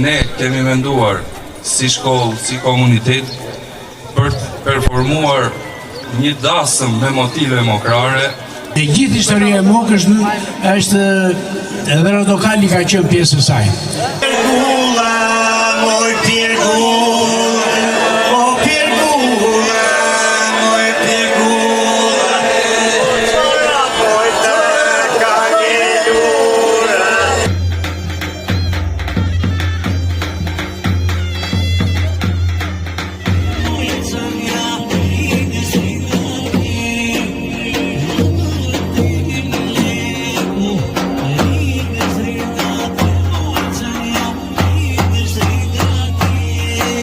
Ne kemi menduar si shkollë, si komunitet për të performuar një dasëm me motive mokrare. Dhe gjithë historia e Mokës është edhe Rodokali ka qenë pjesë e saj.